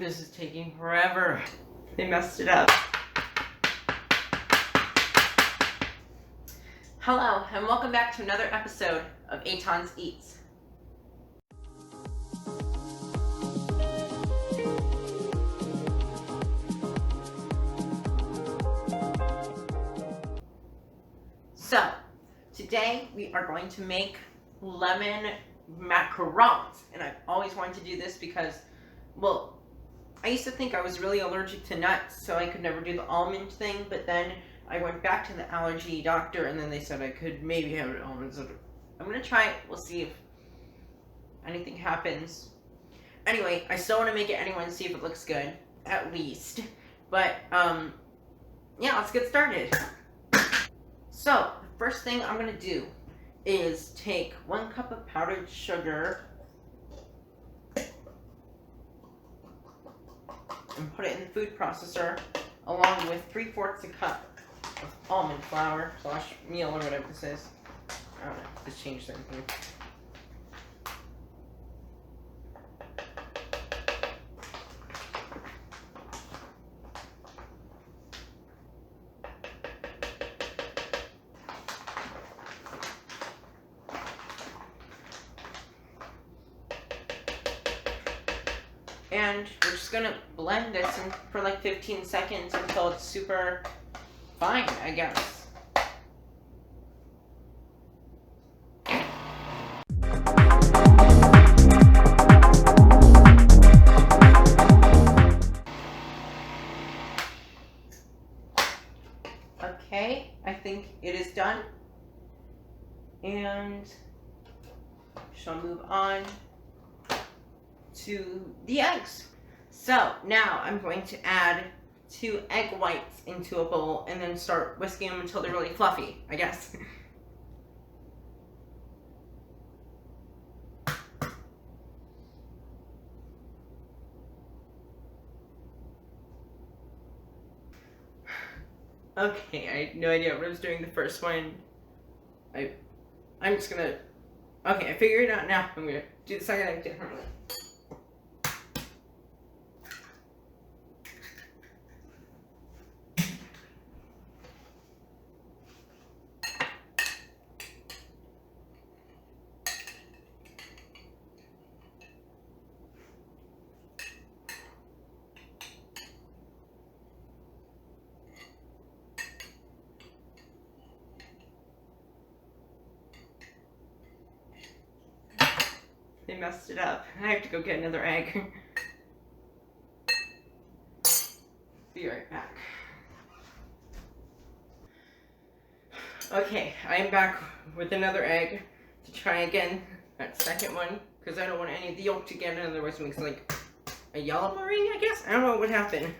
This is taking forever. They messed it up. Hello, and welcome back to another episode of Aton's Eats. So, today we are going to make lemon macarons. And I've always wanted to do this because, well, I used to think I was really allergic to nuts, so I could never do the almond thing, but then I went back to the allergy doctor, and then they said I could maybe have almonds. I'm going to try it. We'll see if anything happens. Anyway, I still want to make it anyway and see if it looks good, at least. But, yeah, let's get started. So, the first thing I'm going to do is take 1 cup of powdered sugar and put it in the food processor, along with 3/4 a cup of almond flour / meal or whatever this is. I don't know, just changed anything. And we're just gonna blend this for like 15 seconds until it's super fine, I guess. Okay, I think it is done. And shall move on to the eggs. So now I'm going to add 2 egg whites into a bowl and then start whisking them until they're really fluffy, I guess. Okay, I had no idea what I was doing the first one. I'm just gonna, okay, I figured it out now. I'm gonna do the second egg differently. They messed it up. I have to go get another egg. Be right back. Okay, I am back with another egg to try again, that second one, because I don't want any of the yolk to get in, otherwise it makes like a yellow ring, I guess? I don't know what would happen.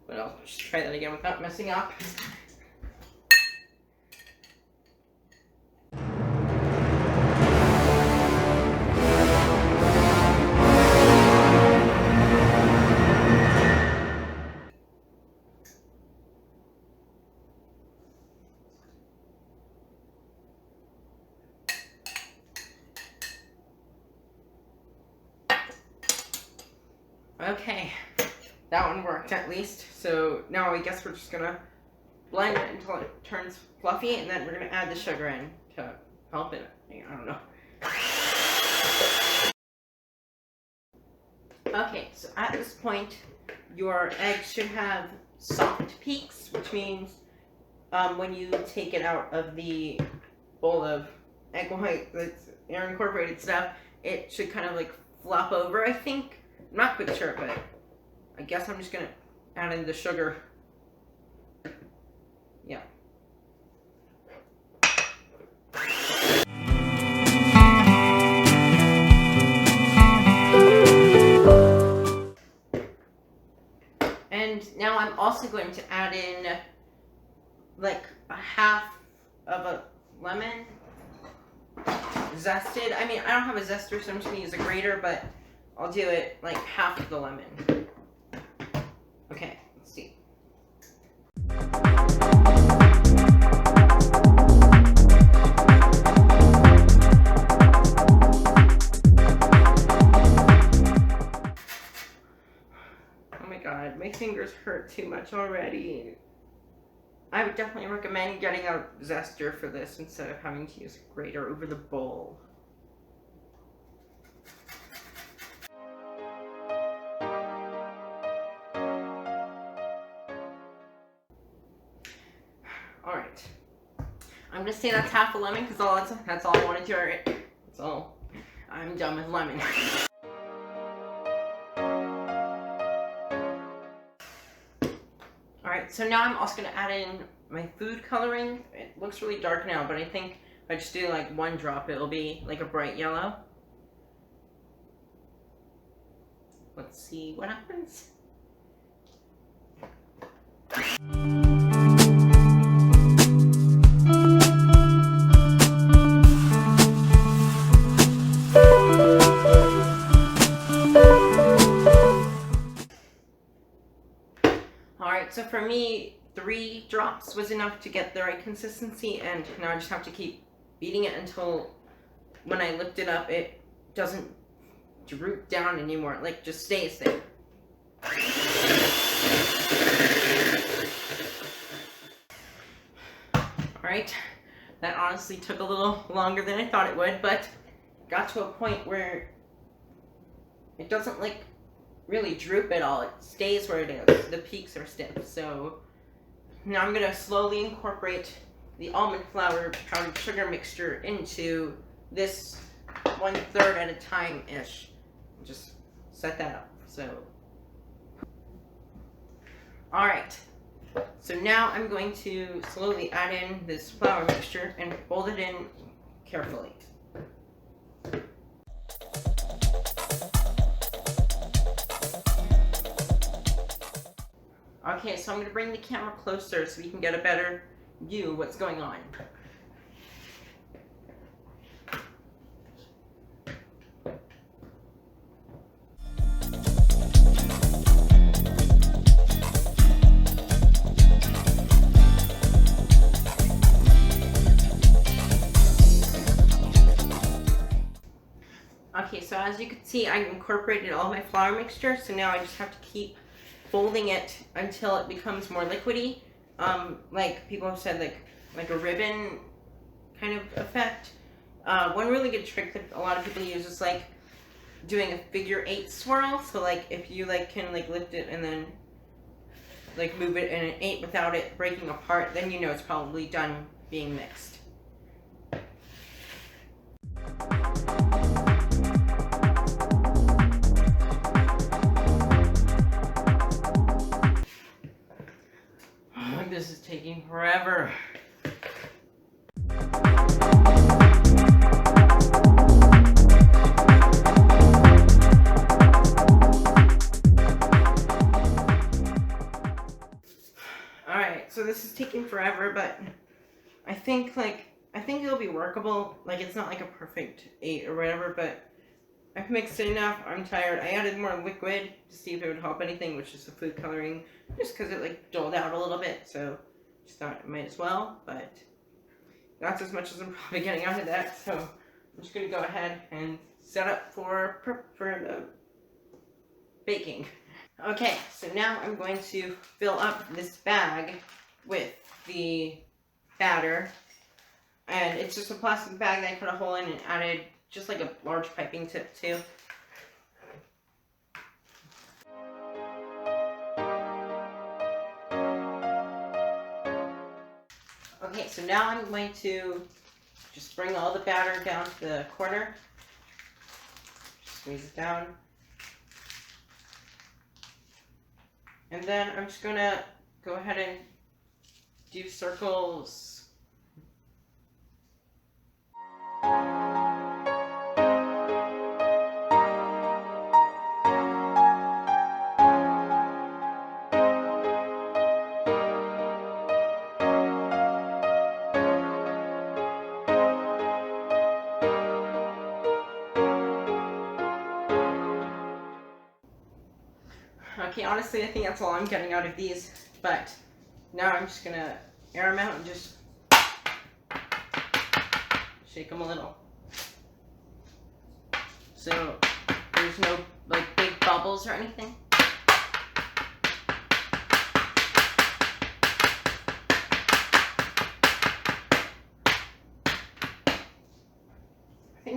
But I'll just try that again without messing up. Okay, that one worked at least. So now I guess we're just gonna blend it until it turns fluffy, and then we're gonna add the sugar in to help it. I don't know. Okay, so at this point, your egg should have soft peaks, which means when you take it out of the bowl of egg white that's your incorporated stuff, it should kind of like flop over, I think. I'm not quite sure, but I guess I'm just gonna add in the sugar. Yeah. And now I'm also going to add in like a half of a lemon zested. I mean, I don't have a zester, so I'm just gonna use a grater, but I'll do it like half of the lemon. Okay, let's see. my god, my fingers hurt too much already. I would definitely recommend getting a zester for this instead of having to use a grater over the bowl. Alright. I'm gonna say that's half a lemon because that's all I want to do. Alright. That's all. I'm done with lemon. Alright, so now I'm also going to add in my food coloring. It looks really dark now, but I think if I just do like 1 drop, it'll be like a bright yellow. Let's see what happens. Alright, so for me, 3 drops was enough to get the right consistency, and now I just have to keep beating it until when I lift it up, it doesn't droop down anymore. It like just stays there. Alright, that honestly took a little longer than I thought it would, but got to a point where it doesn't like really droop at all. It stays where it is. The peaks are stiff. So now I'm going to slowly incorporate the almond flour powdered sugar mixture into this 1/3 at a time-ish. Just set that up. So, alright. So now I'm going to slowly add in this flour mixture and fold it in carefully. Okay, so I'm going to bring the camera closer so we can get a better view of what's going on. Okay, so as you can see, I incorporated all my flour mixture, so now I just have to keep folding it until it becomes more liquidy. Like people have said, like a ribbon kind of effect. One really good trick that a lot of people use is like doing a figure 8 swirl. So like if you like can like lift it and then like move it in an 8 without it breaking apart, then you know it's probably done being mixed. This is taking forever. Alright, so this is taking forever, but I think it'll be workable. Like it's not like a perfect 8 or whatever, but I've mixed it enough. I'm tired. I added more liquid to see if it would help anything, which is the food coloring, just because it like dulled out a little bit, so just thought it might as well, but that's as much as I'm probably getting out of that, so I'm just going to go ahead and set up for the baking. Okay, so now I'm going to fill up this bag with the batter, and it's just a plastic bag that I put a hole in and added just like a large piping tip to. Okay, so now I'm going to just bring all the batter down to the corner. Squeeze it down. And then I'm just going to go ahead and do circles. Okay, honestly, I think that's all I'm getting out of these, but now I'm just gonna air them out and just shake them a little. So there's no like big bubbles or anything.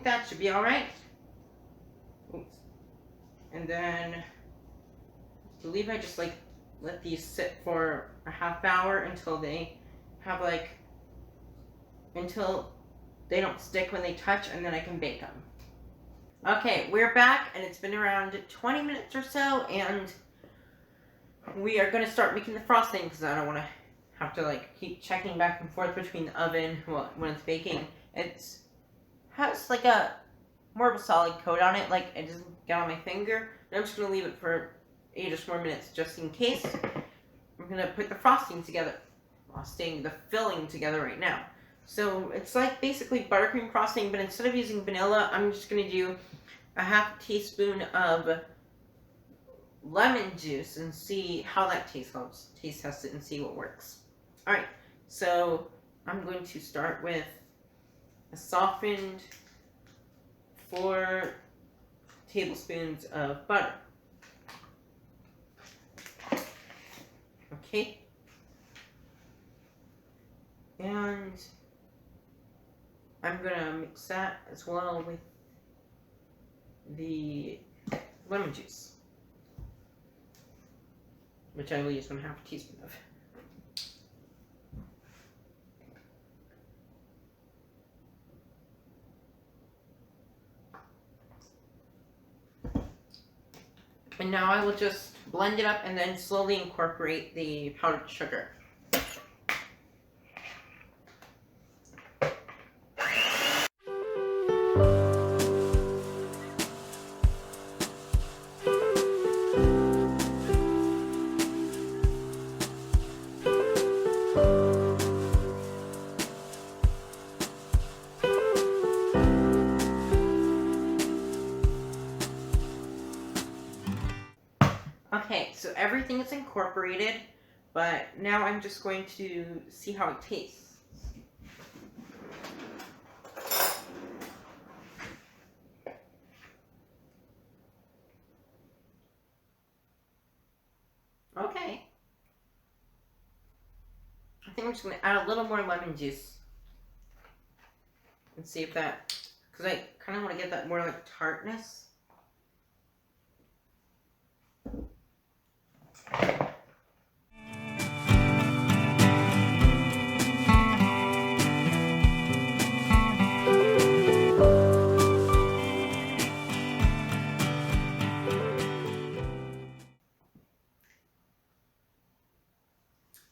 think that should be alright. Oops. And then I believe I just like let these sit for a half hour until they have like, until they don't stick when they touch, and then I can bake them. Okay, we're back, and it's been around 20 minutes or so, and we are going to start making the frosting because I don't want to have to like keep checking back and forth between the oven when it's baking. It has like a more of a solid coat on it, like it doesn't get on my finger. And I'm just going to leave it for 8 or so more minutes just in case. I'm going to put the frosting together, the filling together right now. So it's like basically buttercream frosting, but instead of using vanilla, I'm just going to do a half teaspoon of lemon juice and see how that tastes. I'll just taste test it and see what works. Alright, so I'm going to start with a softened 4 tablespoons of butter. Okay. And I'm going to mix that as well with the lemon juice, which I will use 1/2 teaspoon of. And now I will just blend it up and then slowly incorporate the powdered sugar. Okay, so everything is incorporated, but now I'm just going to see how it tastes. Okay. I think I'm just going to add a little more lemon juice and see if that, because I kind of want to get that more like tartness.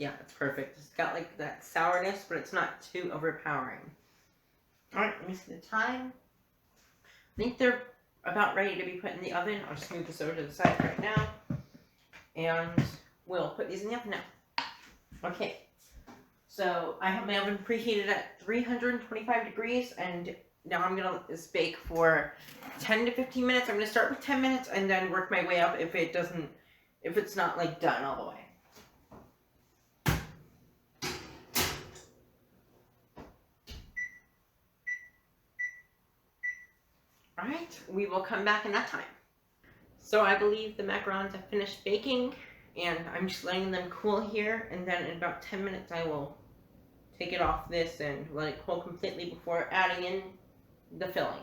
Yeah, it's perfect. It's got like that sourness, but it's not too overpowering. Alright, let me see the time. I think they're about ready to be put in the oven. I'll just move this over to the side right now. And we'll put these in the oven now. Okay, so I have my oven preheated at 325 degrees, and now I'm gonna let this bake for 10 to 15 minutes. I'm gonna start with 10 minutes and then work my way up if it's not like done all the way. Alright, we will come back in that time. So I believe the macarons have finished baking, and I'm just letting them cool here, and then in about 10 minutes I will take it off this and let it cool completely before adding in the filling.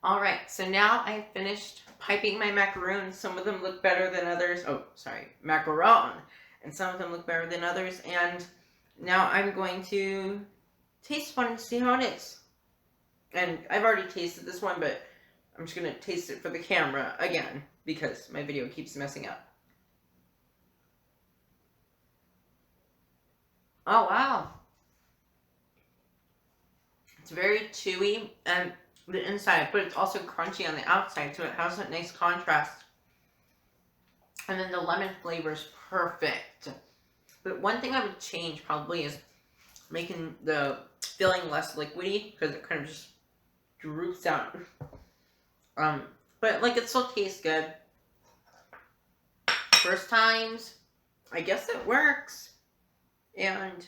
Alright, so now I've finished piping my macaroons. Some of them look better than others. Oh, sorry, macaron. And some of them look better than others. And now I'm going to taste one and see how it is. And I've already tasted this one, but I'm just going to taste it for the camera again because my video keeps messing up. Oh, wow. It's very chewy and the inside, but it's also crunchy on the outside, so it has that nice contrast. And then the lemon flavor is perfect. But one thing I would change probably is making the filling less liquidy, because it kind of just droops out. But like it still tastes good. First times, I guess it works. And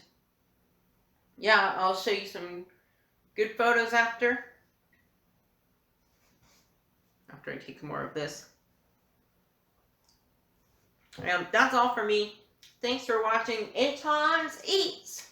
yeah, I'll show you some good photos after I take more of this. That's all for me. Thanks for watching Iton's Eats.